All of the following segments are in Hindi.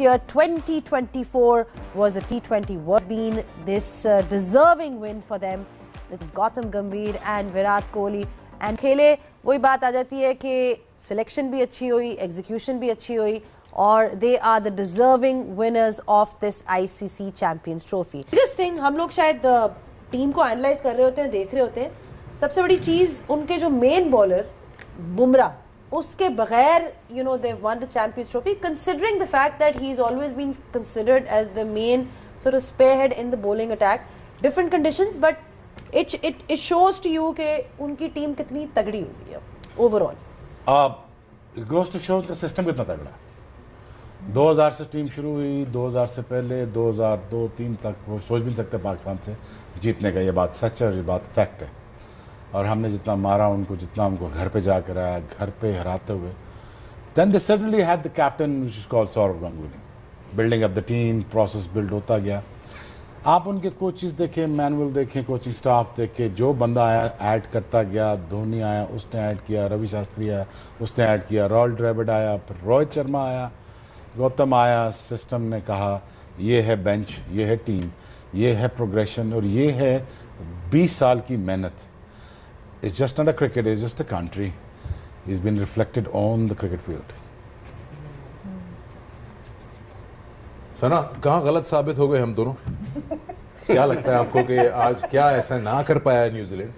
year 2024 was a T20 was been this deserving win for them with Gautam Gambhir and Virat Kohli and खेले वही बात आ जाती है कि सिलेक्शन भी अच्छी हुई, एग्जीक्यूशन भी अच्छी हुई और they are the deserving winners of this ICC Champions Trophy. Biggest thing हम लोग शायद टीम को एनालाइज कर रहे होते हैं, देख रहे होते हैं, सबसे बड़ी चीज़ उनके जो मेन बॉलर बुमराह उसके बगैर they won the Champions Trophy considering the fact that he's always been considered as the main sort of spearhead in the bowling attack. Different conditions but it shows to you कि उनकी टीम कितनी तगड़ी हुई है overall. It goes to show the system कितना तगड़ा है. 2000 से टीम शुरू हुई, 2000 से पहले 2002-3 तक वो सोच भी नहीं सकते पाकिस्तान से जीतने का. ये बात सच है और ये बात फैक्ट है. और हमने जितना मारा उनको, जितना उनको घर पे जाकर आया, घर पे हराते हुए, then they suddenly had the captain which is called Sourav Ganguly, building up the team, process build होता गया. आप उनके कोचेस देखें, मैनुअल देखें, कोचिंग स्टाफ देखें, जो बंदा आया ऐड करता गया. धोनी आया उसने ऐड किया, रवि शास्त्री आया उसने ऐड किया, रॉयल ड्रेविड आया, फिर रोहित शर्मा आया, गौतम आया. सिस्टम ने कहा ये है बेंच, ये है टीम, ये है प्रोग्रेशन और ये है 20 साल की मेहनत. It's just not a cricket, it's just a country. It's been reflected on the cricket field. सना, कहाँ गलत साबित हो गए हम दोनों? क्या लगता है आपको कि आज क्या ऐसा ना कर पाया न्यूजीलैंड?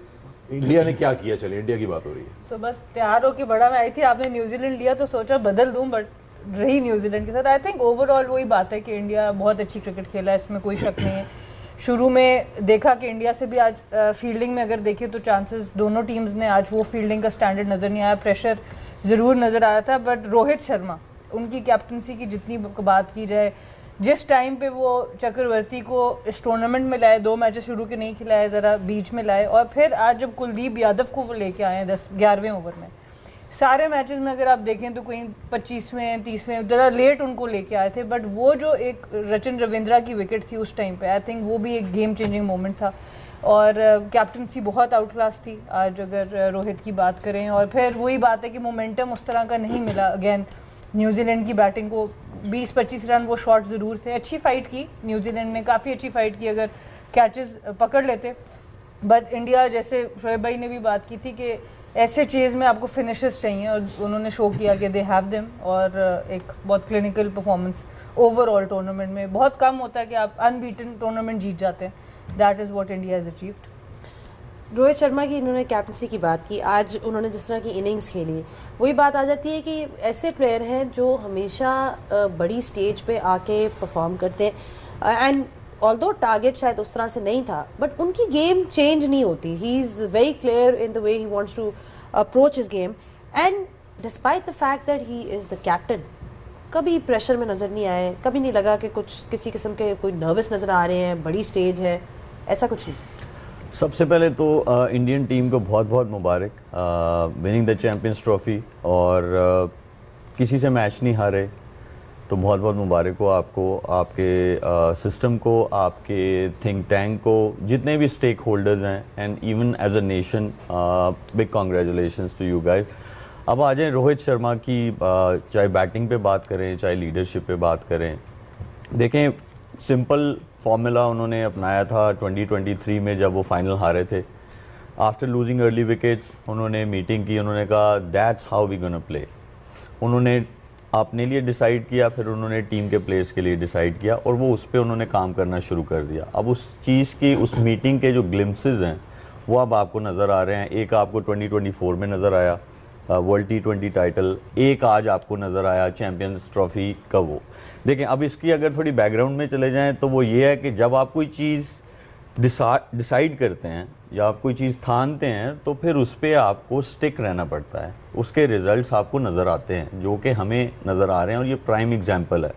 इंडिया ने क्या किया? चले इंडिया की बात हो रही है. So बस तैयार हो के बड़ा मैं आई थी, आपने न्यूजीलैंड लिया तो सोचा बदल दूं, बट रही न्यूजीलैंड के साथ. आई थिंक ओवरऑल वही बात है कि इंडिया बहुत अच्छी क्रिकेट खेला है, इसमें कोई शक नहीं है. शुरू में देखा कि इंडिया से भी आज फील्डिंग में अगर देखें तो चांसेस दोनों टीम्स ने आज वो फील्डिंग का स्टैंडर्ड नज़र नहीं आया. प्रेशर ज़रूर नज़र आया था बट रोहित शर्मा उनकी कैप्टनसी की जितनी बात की जाए, जिस टाइम पे वो चक्रवर्ती को इस टूर्नामेंट में लाए, 2 मैचेस शुरू के नहीं खिलाए, ज़रा बीच में लाए और फिर आज जब कुलदीप यादव को वो लेके आए हैं 11वें ओवर में, सारे मैचेस में अगर आप देखें तो कहीं 25वें 30वें ज़रा लेट उनको लेके आए थे. बट वो जो एक रचिन रविंद्रा की विकेट थी उस टाइम पे, आई थिंक वो भी एक गेम चेंजिंग मोमेंट था और कैप्टनसी बहुत आउट क्लास थी आज अगर रोहित की बात करें. और फिर वही बात है कि मोमेंटम उस तरह का नहीं मिला. अगेन न्यूजीलैंड की बैटिंग को 20-25 रन वो शॉट ज़रूर थे. अच्छी फाइट की न्यूजीलैंड ने, काफ़ी अच्छी फाइट की अगर कैचेस पकड़ लेते. बट इंडिया, जैसे शोएब भाई ने भी बात की थी कि ऐसे चीज़ में आपको फिनिशर्स चाहिए और उन्होंने शो किया कि दे हैव देम. और एक बहुत क्लिनिकल परफॉर्मेंस ओवरऑल टूर्नामेंट में. बहुत कम होता है कि आप अनबीटन टूर्नामेंट जीत जाते हैं. That is what India has achieved. Rohit Sharma की इन्होंने कैप्टनसी की बात की, आज उन्होंने जिस तरह की इनिंग्स खेली, वही बात आ जाती है कि ऐसे प्लेयर हैं जो हमेशा बड़ी स्टेज पे आके परफॉर्म करते हैं. एंड ऑल्दो टारगेट शायद उस तरह से नहीं था बट उनकी गेम चेंज नहीं होती. He is very clear in the way he wants to approach his game and despite the fact that he is the captain कभी प्रेशर में नज़र नहीं आए, कभी नहीं लगा कि कुछ किसी किस्म के कोई नर्वस नज़र आ रहे हैं, बड़ी स्टेज है, ऐसा कुछ नहीं. सबसे पहले तो इंडियन टीम को बहुत बहुत मुबारक विनिंग द चैम्पियंस ट्रॉफ़ी. और किसी से मैच नहीं हारे तो बहुत बहुत मुबारक हो आपको, आपके सिस्टम को, आपके थिंक टैंक को, जितने भी स्टेक होल्डर्स हैं and even as a nation big congratulations to you guys. अब आ जाएँ रोहित शर्मा की, चाहे बैटिंग पे बात करें चाहे लीडरशिप पे बात करें. देखें सिंपल फॉर्मूला उन्होंने अपनाया था 2023 में जब वो फाइनल हारे थे. आफ्टर लूजिंग अर्ली विकेट्स उन्होंने मीटिंग की, उन्होंने कहा that's how we gonna play. उन्होंने अपने लिए डिसाइड किया, फिर उन्होंने टीम के प्लेयर्स के लिए डिसाइड किया और वो उस पर उन्होंने काम करना शुरू कर दिया. अब उस चीज़ की, उस मीटिंग के जो ग्लिम्पसेस हैं वो अब आपको नज़र आ रहे हैं. एक आपको 2024 में नज़र आया वर्ल्ड T20 टाइटल, एक आज आपको नज़र आया चैम्पियंस ट्रॉफ़ी का. वो देखें, अब इसकी अगर थोड़ी बैकग्राउंड में चले जाएं तो वो ये है कि जब आप कोई चीज़ डिसाइड करते हैं या आप कोई चीज़ ठानते हैं तो फिर उस पर आपको स्टिक रहना पड़ता है. उसके रिज़ल्ट्स आपको नज़र आते हैं जो कि हमें नज़र आ रहे हैं और ये प्राइम एग्जांपल है.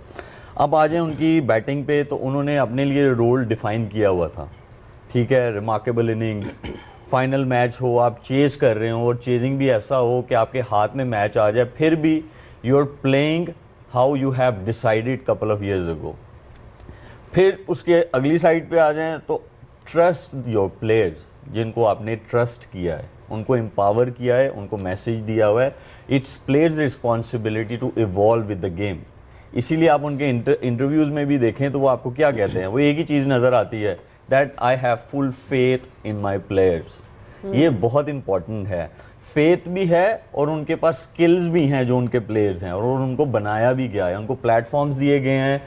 अब आ जाए उनकी बैटिंग पे, तो उन्होंने अपने लिए रोल डिफ़ाइन किया हुआ था. ठीक है, रिमार्केबल इनिंग्स, फाइनल मैच हो, आप चेज़ कर रहे हो और चेजिंग भी ऐसा हो कि आपके हाथ में मैच आ जाए, फिर भी you are playing how you have decided couple of years ago. फिर उसके अगली साइड पे आ जाएं तो ट्रस्ट योर प्लेयर्स, जिनको आपने ट्रस्ट किया है, उनको एम्पावर किया है, उनको मैसेज दिया हुआ है. It's players responsibility to evolve with the game. इसीलिए आप उनके इंटरव्यूज में भी देखें तो वो आपको क्या कहते हैं, वो एक ही चीज़ नज़र आती है, that I have full faith in my players. ये बहुत इंपॉर्टेंट है, फेथ भी है और उनके पास स्किल्स भी हैं जो उनके प्लेयर्स हैं, और उनको बनाया भी गया है, उनको प्लेटफॉर्म्स दिए गए हैं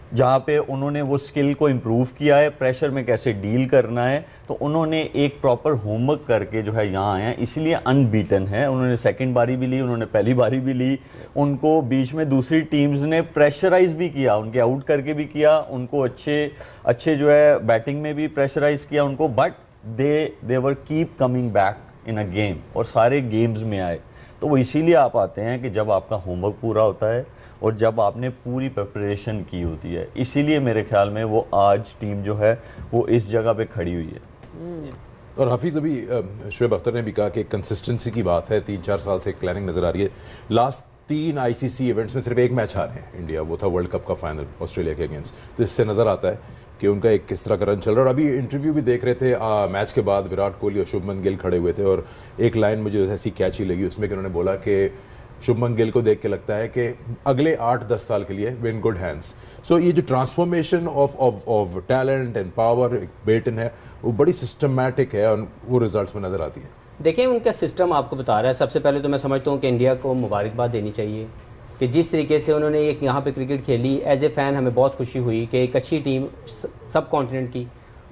जहाँ पे उन्होंने वो स्किल को इम्प्रूव किया है, प्रेशर में कैसे डील करना है, तो उन्होंने एक प्रॉपर होमवर्क करके जो है यहाँ आए हैं, इसलिए अनबीटन है। उन्होंने सेकंड बारी भी ली, उन्होंने पहली बारी भी ली, उनको बीच में दूसरी टीम्स ने प्रेशराइज भी किया, उनके आउट करके भी किया, उनको अच्छे जो है बैटिंग में भी प्रेशराइज किया उनको, but they were keep coming back in a game, और सारे गेम्स में आए। तो वो इसीलिए आप आते हैं कि जब आपका होमवर्क पूरा होता है और जब आपने पूरी प्रिपरेशन की होती है, इसीलिए मेरे ख्याल में वो आज टीम जो है वो इस जगह पे खड़ी हुई है। और हफीज़, अभी शुएब अख्तर ने भी कहा कि कंसिस्टेंसी की बात है, 3-4 साल से एक प्लानिंग नज़र आ रही है। लास्ट 3 ICC इवेंट्स में सिर्फ एक मैच हारे हैं इंडिया, वो था वर्ल्ड कप का फाइनल ऑस्ट्रेलिया के अगेंस्ट। तो इससे नज़र आता है कि उनका एक किस तरह का रन चल रहा है। और अभी इंटरव्यू भी देख रहे थे मैच के बाद, विराट कोहली और शुभमन गिल खड़े हुए थे, और एक लाइन मुझे ऐसी कैची लगी उसमें कि उन्होंने बोला कि शुभमन गिल को देख के लगता है कि अगले 8-10 साल के लिए वे इन गुड हैंड्स। सो ये जो transformation of talent and power baton है, वो बड़ी सिस्टमैटिक है और वो रिजल्ट्स में नज़र आती है। देखें, उनका सिस्टम आपको बता रहा है। सबसे पहले तो मैं समझता हूँ कि इंडिया को मुबारकबाद देनी चाहिए कि जिस तरीके से उन्होंने एक यहाँ पे क्रिकेट खेली, एज ए फ़ैन हमें बहुत खुशी हुई कि एक अच्छी टीम सब कॉन्टिनेंट की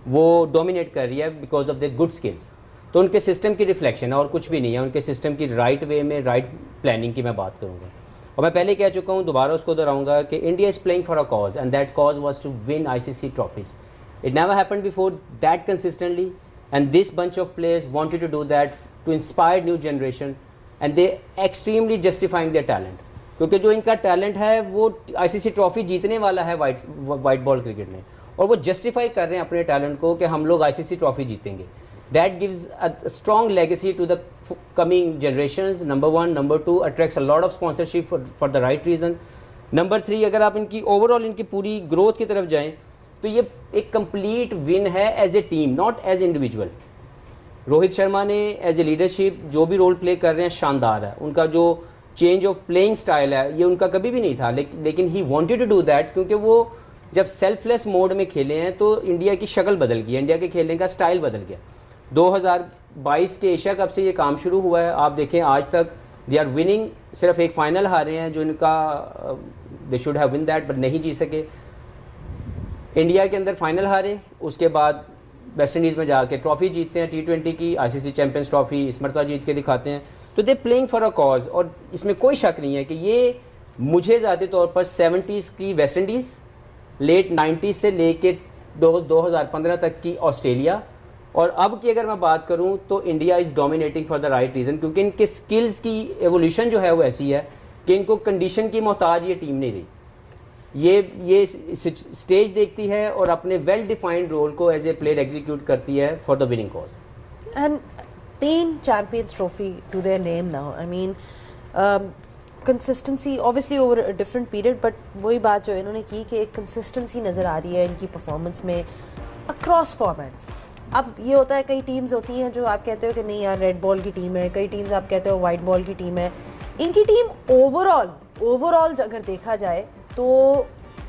वो डोमिनेट कर रही है because of the good skills. तो उनके सिस्टम की रिफ्लेक्शन है और कुछ भी नहीं है, उनके सिस्टम की राइट वे में राइट प्लानिंग की मैं बात करूँगा। और मैं पहले कह चुका हूँ, दोबारा उसको दोहराऊंगा कि India is playing for a cause and that cause was to win ICC trophies. It never happened before that consistently, and this bunch of players wanted to do that to inspire new generation, and they extremely justifying their talent. क्योंकि जो इनका टैलेंट है वो ICC ट्रॉफी जीतने वाला है वाइट बॉल क्रिकेट में, और वो जस्टिफाई कर रहे हैं अपने टैलेंट को कि हम लोग ICC ट्रॉफी जीतेंगे। That gives a strong legacy to the coming generations. Number 1, number 2, attracts a lot of sponsorship for the right reason. Number 3, अगर आप इनकी ओवरऑल इनकी पूरी ग्रोथ की तरफ जाएं तो ये एक कंप्लीट विन है as a team, not as individual. Rohit Sharma ने एज ए लीडरशिप जो भी रोल प्ले कर रहे हैं शानदार है। उनका जो चेंज ऑफ प्लेइंग स्टाइल है ये उनका कभी भी नहीं था, लेकिन he wanted to do that, क्योंकि वो जब सेल्फलेस मोड में खेले हैं तो इंडिया की शक्ल बदल गई, इंडिया के खेलने का स्टाइल बदल गया। 2022 के एशिया कप से ये काम शुरू हुआ है। आप देखें आज तक दे आर विनिंग, सिर्फ एक फाइनल हारे हैं जो इनका they should have win that but नहीं जीत सके। इंडिया के अंदर फाइनल हारे, उसके बाद वेस्ट इंडीज़ में जाके ट्रॉफी जीतते हैं T20 की, ICC चैंपियंस ट्रॉफी इस मरतबा जीत के दिखाते हैं। तो they playing for a cause, और इसमें कोई शक नहीं है कि ये मुझे ज़्यादा तौर पर 70s की वेस्ट इंडीज़, लेट 90s से लेके 2015 तक की ऑस्ट्रेलिया, और अब की अगर मैं बात करूं तो India is dominating for the right reason, क्योंकि इनके स्किल्स की एवोल्यूशन जो है वो ऐसी है कि इनको कंडीशन की मोहताज ये टीम नहीं रही। ये स्टेज देखती है और अपने वेल डिफाइंड रोल को एज ए प्लेयर एग्जीक्यूट करती है for the winning cause. And 3 champions trophy to their name now. I mean consistency obviously over a different period, but वही बात जो इन्होंने की कि एक कंसिस्टेंसी नज़र आ रही है इनकी परफॉर्मेंस में अक्रॉस फॉर्मेट्स। अब ये होता है, कई टीम्स होती हैं जो आप कहते हो कि नहीं यार रेड बॉल की टीम है, कई टीम्स आप कहते हो वाइट बॉल की टीम है। इनकी टीम ओवरऑल अगर देखा जाए तो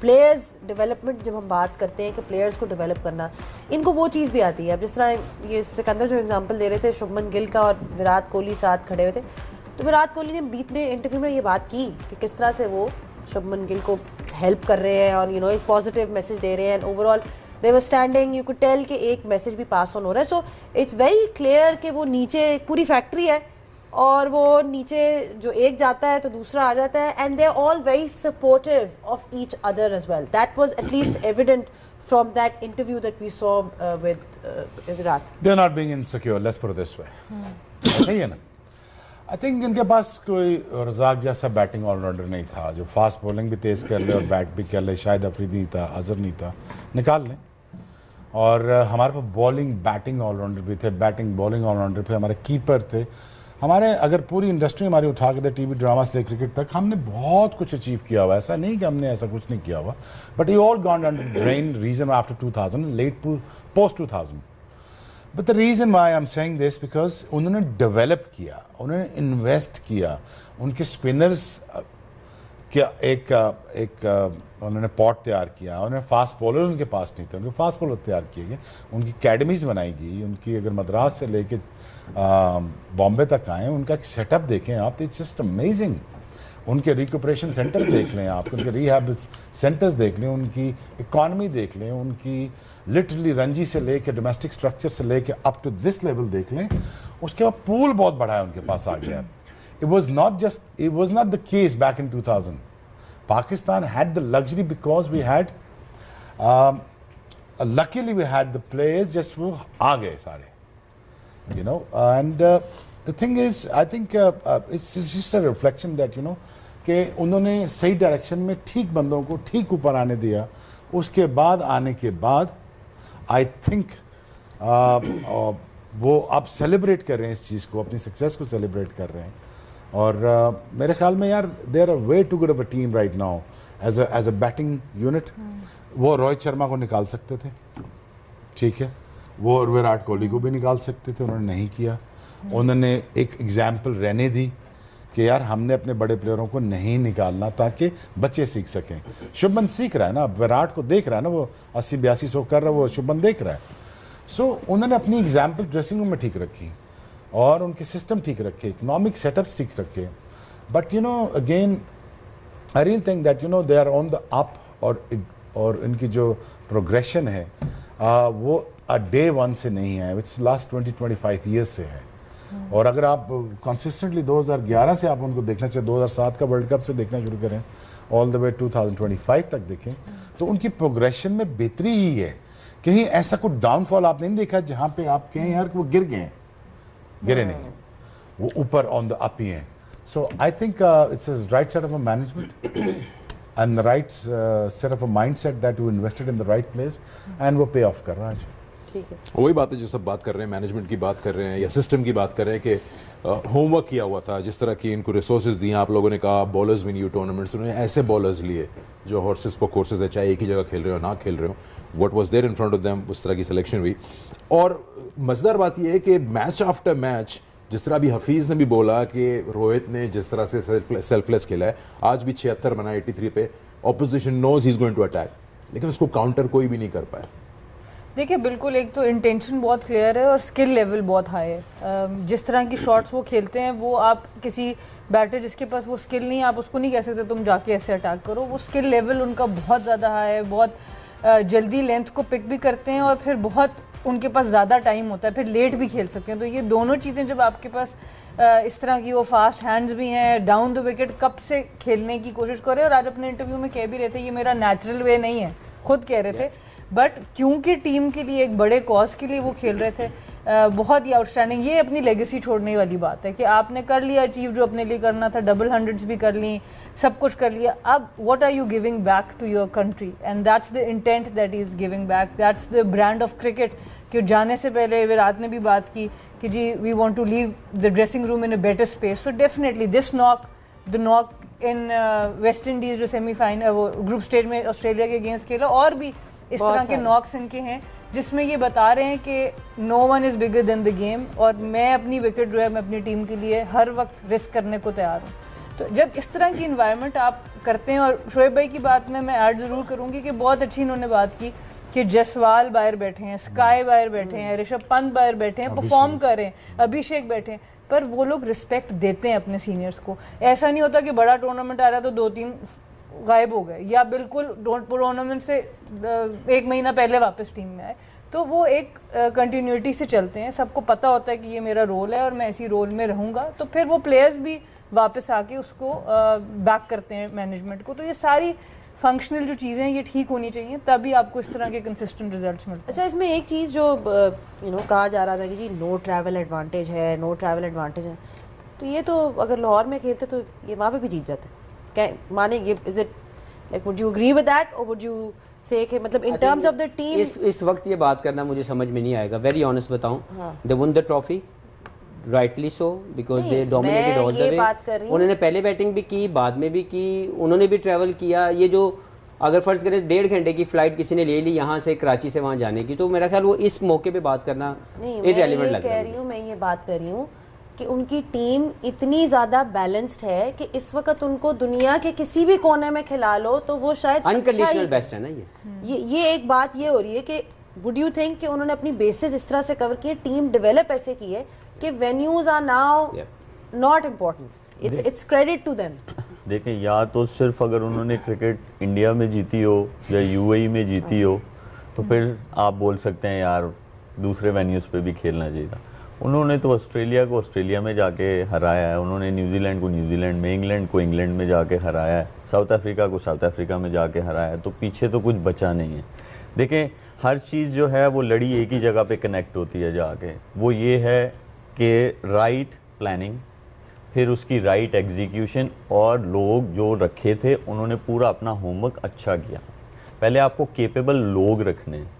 प्लेयर्स डेवलपमेंट, जब हम बात करते हैं कि प्लेयर्स को डेवलप करना, इनको वो चीज़ भी आती है। अब जिस तरह ये सिकंदर जो एग्जांपल दे रहे थे शुभमन गिल का और विराट कोहली साथ खड़े हुए थे, तो विराट कोहली ने बीच में इंटरव्यू में ये बात की कि किस तरह से वो शुभमन गिल को हेल्प कर रहे हैं और एक पॉजिटिव मैसेज दे रहे हैं। And overall they were standing, you could tell कि एक मैसेज भी पास ऑन हो रहा है। सो इट्स वेरी क्लियर कि वो नीचे पूरी फैक्ट्री है और वो नीचे जो एक जाता है तो दूसरा आ जाता है, and they are all very supportive of each other as well. That was at least evident from that interview that we saw with Virat. They are not being insecure, let's put it this way. सही है ना? आई थिंक इनके पास कोई रज़ाक जैसा बैटिंग ऑलराउंडर नहीं था जो फास्ट बॉलिंग भी तेज़ कर ले और बैट भी कर ले। शायद अफरीदी नहीं था, अजहर नहीं था, निकाल लें। और हमारे पास बॉलिंग बैटिंग ऑलराउंडर भी थे, बैटिंग बॉलिंग ऑलराउंडर थे, हमारे कीपर थे, हमारे अगर पूरी इंडस्ट्री हमारी उठा के दे टीवी ड्रामा से क्रिकेट तक, हमने बहुत कुछ अचीव किया हुआ। ऐसा नहीं कि हमने ऐसा कुछ नहीं किया हुआ, but you all gone under drain reason after 2000, late post 2000। But the reason why I am saying this because उन्होंने डेवलप किया, उन्होंने इन्वेस्ट किया, उनके स्पिनर्स क्या एक उन्होंने पॉट तैयार किया, उन्होंने फास्ट बॉलर उनके पास नहीं थे, उनके फास्ट बॉलर तैयार किए गए, उनकी अकेडमीज बनाई गई, उनकी अगर मद्रास से लेके बॉम्बे तक आए, उनका एक सेटअप देखें आप, इट्स जस्ट अमेजिंग। उनके रिकूपरेशन सेंटर देख लें आप, उनके रिहैब सेंटर्स देख लें, उनकी इकॉनमी देख लें, उनकी लिटरली रणजी से लेके डोमेस्टिक स्ट्रक्चर से लेके अप टू दिस लेवल देख लें। उसके बाद पूल बहुत बड़ा है उनके पास आ गया। It was not the case back in 2000. Pakistan had the luxury because we had, luckily we had the players just वो आ गए सारे, you know. And the thing is, I think it's just a reflection that, you know, कि उन्होंने सही डायरेक्शन में ठीक बंदों को ठीक ऊपर आने दिया। उसके बाद आने के बाद I think वो अब सेलिब्रेट कर रहे हैं इस चीज़ को, अपनी सक्सेस को सेलिब्रेट कर रहे हैं। और मेरे ख्याल में यार they are way too good of a team right now as a batting unit. वो रोहित शर्मा को निकाल सकते थे, ठीक है, वो विराट कोहली को भी निकाल सकते थे, उन्होंने नहीं किया। उन्होंने एक एग्जाम्पल रहने दी कि यार हमने अपने बड़े प्लेयरों को नहीं निकालना ताकि बच्चे सीख सकें। शुभमन सीख रहा है ना, विराट को देख रहा है ना, वो 80-82 कर रहा है, वो शुभमन देख रहा है। सो उन्होंने अपनी एग्जाम्पल ड्रेसिंग रूम में ठीक रखी और उनके सिस्टम ठीक रखे, इकोनॉमिक सेटअप्स ठीक रखे। But you know again I really think that you know they are on the up, और इनकी जो प्रोग्रेशन है वो डे वन से नहीं है, विच लास्ट 20-25 ईयर्स से है। और अगर आप कंसिस्टेंटली 2011 से आप उनको देखना चाहिए, 2007 का वर्ल्ड कप से देखना शुरू करें ऑल द वे 2025 तक देखें, तो उनकी प्रोग्रेशन में बेहतरी ही है। कहीं ऐसा कुछ डाउनफॉल आप नहीं देखा जहाँ पे आप कहें यार वो गिर गए हैं, गिरे नहीं, वो ऊपर ऑन द अप ही हैं। So I think it's right set of a management and the right set of a mindset that you invested in the right place and वो पे ऑफ कर रहा है। ठीक है, वही बात है जो सब बात कर रहे हैं, मैनेजमेंट की बात कर रहे हैं या सिस्टम की बात कर रहे हैं कि होमवर्क किया हुआ था, जिस तरह की इनको रिसोर्सेज दिए। आप लोगों ने कहा बॉलर्स विन यू टूर्नामेंट्स, उन्होंने ऐसे बॉलर्स लिए जो हॉर्सेस पर कोर्सेज है, चाहे एक ही जगह खेल रहे हो ना खेल रहे हो, what was there in front of them, उस तरह की सिलेक्शन हुई। और मज़ेदार बात यह है कि मैच आफ्टर मैच, जिस तरह अभी हफीज़ ने भी बोला कि रोहित ने जिस तरह से सेल्फलेस खेला है, आज भी 76 बना 83 पे, opposition knows he is going to attack, लेकिन उसको काउंटर कोई भी नहीं कर पाया। देखिए बिल्कुल, एक तो इंटेंशन बहुत क्लियर है और स्किल लेवल बहुत हाई है। जिस तरह की शॉट्स वो खेलते हैं, वो आप किसी बैटर जिसके पास वो स्किल नहीं है, आप उसको नहीं कह सकते तुम जाके ऐसे अटैक करो। वो स्किल लेवल उनका बहुत ज़्यादा हाई है, बहुत जल्दी लेंथ को पिक भी करते हैं और फिर बहुत उनके पास ज़्यादा टाइम होता है, फिर लेट भी खेल सकते हैं। तो ये दोनों चीज़ें जब आपके पास इस तरह की, वो फास्ट हैंड्स भी हैं, डाउन द विकेट कब से खेलने की कोशिश कर रहे हैं। और आज अपने इंटरव्यू में कह भी रहे थे ये मेरा नेचुरल वे नहीं है, खुद कह रहे थे, बट क्योंकि टीम के लिए, एक बड़े कॉज के लिए वो खेल रहे थे, बहुत ही आउटस्टैंडिंग। ये अपनी लेगेसी छोड़ने वाली बात है कि आपने कर लिया अचीव जो अपने लिए करना था, डबल हंड्रेड्स भी कर ली, सब कुछ कर लिया। अब what are you giving back to your country, and that's the intent that is giving back, that's the brand of cricket. कि जाने से पहले विराट ने भी बात की कि जी we want to leave the dressing room in a better space. So definitely this knock, the knock in West Indies जो सेमीफाइनल, वो ग्रुप स्टेज में ऑस्ट्रेलिया के अगेंस्ट खेला, और भी इस तरह के नॉक्स इनके हैं जिसमें ये बता रहे हैं कि no one is bigger than the game, और मैं अपनी विकेट जो है मैं अपनी टीम के लिए हर वक्त रिस्क करने को तैयार हूँ। तो जब इस तरह की इन्वायरमेंट आप करते हैं, और शोएब भाई की बात में मैं ऐड ज़रूर करूँगी कि बहुत अच्छी इन्होंने बात की कि जसवाल बाहर बैठे हैं, स्काई बाहर बैठे हैं, ऋषभ पंत बाहर बैठे हैं, परफॉर्म कर रहे हैं, अभिषेक बैठे हैं, पर वो लोग रिस्पेक्ट देते हैं अपने सीनियर्स को। ऐसा नहीं होता कि बड़ा टूर्नामेंट आ रहा है तो 2-3 गायब हो गए, या बिल्कुल टूर्नामेंट से 1 महीना पहले वापस टीम में आए। तो वो एक कंटिन्यूटी से चलते हैं, सबको पता होता है कि ये मेरा रोल है और मैं इसी रोल में रहूँगा। तो फिर वो प्लेयर्स भी वापस आके उसको बैक करते हैं मैनेजमेंट को। तो ये सारी फंक्शनल जो चीज़ें हैं ये ठीक होनी चाहिए, तभी आपको इस तरह के कंसिस्टेंट रिजल्ट्स मिलते हैं। अच्छा, इसमें एक चीज़ जो कहा जा रहा था कि जी नो ट्रैवल एडवांटेज है, नो ट्रैवल एडवांटेज है, तो ये तो अगर लाहौर में खेलते तो ये वहाँ पे भी जीत जाते, क्या मानेंगे? Is it like, would you agree with that और वुड यू से कि मतलब in terms of the team? इस वक्त ये बात करना मुझे समझ में नहीं आएगा, वेरी ऑनेस्ट बताऊं। They won the trophy rightly so because they dominated all the way. उन्होंने पहले बैटिंग भी की, बाद में भी की, उन्होंने भी ट्रैवल किया। ये जो अगर फर्ज करें 1.5 घंटे की फ्लाइट किसी ने ले ली यहाँ से कराची से वहाँ जाने की, तो मेरा ख्याल वो इस मौके पे बात करना इररिलेवेंट लग रहा है। मैं ये बात कर रही हूँ कि उनकी टीम इतनी ज़्यादा बैलेंस्ड है कि इस वक्त उनको दुनिया के किसी भी कोने में खिला लो तो वो शायद अनकंडीशनल बेस्ट है ना ये एक बात ये हो रही है कि वुड यू थिंक कि उन्होंने अपनी बेसिस इस तरह से कवर की है, टीम डेवलप ऐसे की है कि venues are now not important, it's credit to them. देखें, या तो सिर्फ अगर उन्होंने क्रिकेट इंडिया में जीती हो या यूएई में जीती हो तो फिर आप बोल सकते हैं यार दूसरे वेन्यूज़ पे भी खेलना चाहिए था। उन्होंने तो ऑस्ट्रेलिया को ऑस्ट्रेलिया में जाके हराया है, उन्होंने न्यूजीलैंड को न्यूजीलैंड में, इंग्लैंड को इंग्लैंड में जाके हराया है, साउथ अफ्रीका को साउथ अफ्रीका में जाके हराया है, तो पीछे तो कुछ बचा नहीं है। देखें, हर चीज़ जो है वो लड़ी एक ही जगह पे कनेक्ट होती है जाके, वो ये है कि राइट प्लानिंग, फिर उसकी राइट एग्जीक्यूशन, और लोग जो रखे थे उन्होंने पूरा अपना होमवर्क अच्छा किया। पहले आपको केपेबल लोग रखने हैं,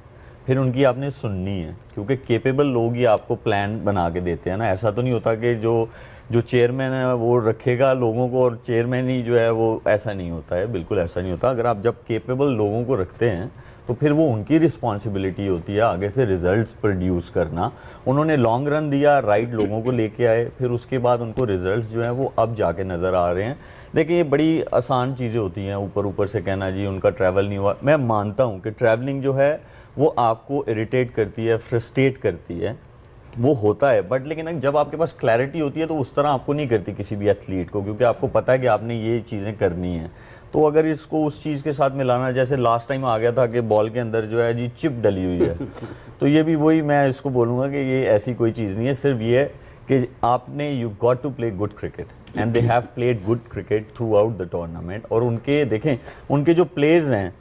फिर उनकी आपने सुननी है, क्योंकि केपेबल लोग ही आपको प्लान बना के देते हैं ना। ऐसा तो नहीं होता कि जो चेयरमैन है वो रखेगा लोगों को और चेयरमैन ही जो है वो, ऐसा नहीं होता है, बिल्कुल ऐसा नहीं होता। अगर आप जब केपेबल लोगों को रखते हैं तो फिर वो उनकी रिस्पॉन्सिबिलिटी होती है आगे से रिजल्ट्स प्रोड्यूस करना। उन्होंने लॉन्ग रन दिया, राइट लोगों को लेके आए, फिर उसके बाद उनको रिजल्ट्स जो हैं वो अब जाके नज़र आ रहे हैं। देखिए, ये बड़ी आसान चीज़ें होती हैं ऊपर ऊपर से कहना जी उनका ट्रैवल नहीं हुआ। मैं मानता हूँ कि ट्रैवलिंग जो है वो आपको इरिटेट करती है, फ्रस्ट्रेट करती है, वो होता है, बट लेकिन जब आपके पास क्लैरिटी होती है तो उस तरह आपको नहीं करती किसी भी एथलीट को, क्योंकि आपको पता है कि आपने ये चीज़ें करनी हैं। तो अगर इसको उस चीज़ के साथ मिलाना, जैसे लास्ट टाइम आ गया था कि बॉल के अंदर जो है जी चिप डली हुई है तो ये भी वही मैं इसको बोलूँगा कि ये ऐसी कोई चीज़ नहीं है, सिर्फ ये है कि आपने you got to play good cricket and they have played good cricket throughout the tournament. और उनके देखें, उनके जो प्लेयर्स हैं,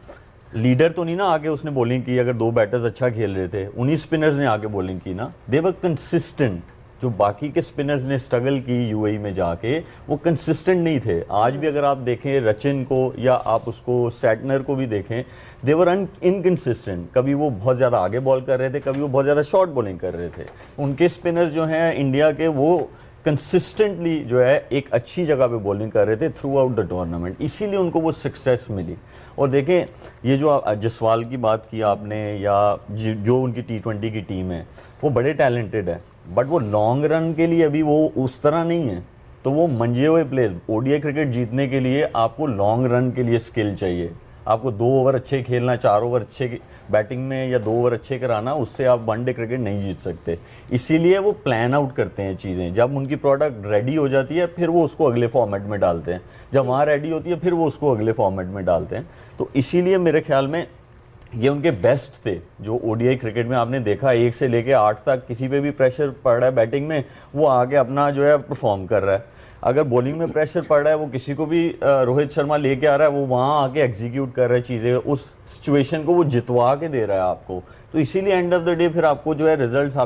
लीडर तो नहीं ना आके उसने बॉलिंग की, अगर दो बैटर्स अच्छा खेल रहे थे उन्हीं स्पिनर्स ने आके बॉलिंग की ना, दे वर कंसिस्टेंट। जो बाकी के स्पिनर्स ने स्ट्रगल की यूएई में जाके, वो कंसिस्टेंट नहीं थे। आज भी अगर आप देखें रचिन को या आप उसको सैटनर को भी देखें, दे वर इनकंसिस्टेंट। कभी वो बहुत ज़्यादा आगे बॉल कर रहे थे, कभी वो बहुत ज़्यादा शॉर्ट बॉलिंग कर रहे थे। उनके स्पिनर्स जो हैं इंडिया के, वो कंसिस्टेंटली जो है एक अच्छी जगह पे बॉलिंग कर रहे थे थ्रू आउट द टूर्नामेंट, इसीलिए उनको वो सक्सेस मिली। और देखें, ये जो जसवाल की बात की आपने, या जो उनकी T20 की टीम है, वो बड़े टैलेंटेड है, बट वो लॉन्ग रन के लिए अभी वो उस तरह नहीं है। तो वो मंजे हुए प्लेयर, ओडीआई क्रिकेट जीतने के लिए आपको लॉन्ग रन के लिए स्किल चाहिए। आपको 2 ओवर अच्छे खेलना, 4 ओवर अच्छे बैटिंग में या 2 ओवर अच्छे कराना, उससे आप वनडे क्रिकेट नहीं जीत सकते। इसीलिए वो प्लान आउट करते हैं चीज़ें। जब उनकी प्रोडक्ट रेडी हो जाती है फिर वो उसको अगले फॉर्मेट में डालते हैं, जब वहाँ रेडी होती है फिर वो उसको अगले फॉर्मेट में डालते हैं। तो इसीलिए मेरे ख्याल में ये उनके बेस्ट थे। जो ओडीआई क्रिकेट में आपने देखा 1 से लेके 8 तक किसी पे भी प्रेशर पड़ रहा है बैटिंग में, वो आगे अपना जो है परफॉर्म कर रहा है। अगर बॉलिंग में प्रेशर पड़ रहा है, वो किसी को भी रोहित शर्मा लेके आ रहा है, वो वहाँ आके एग्जीक्यूट कर रहा है चीज़ें, उस सिचुएशन को वो जितवा के दे रहा है आपको। तो इसीलिए एंड ऑफ द डे फिर आपको जो है रिजल्ट्स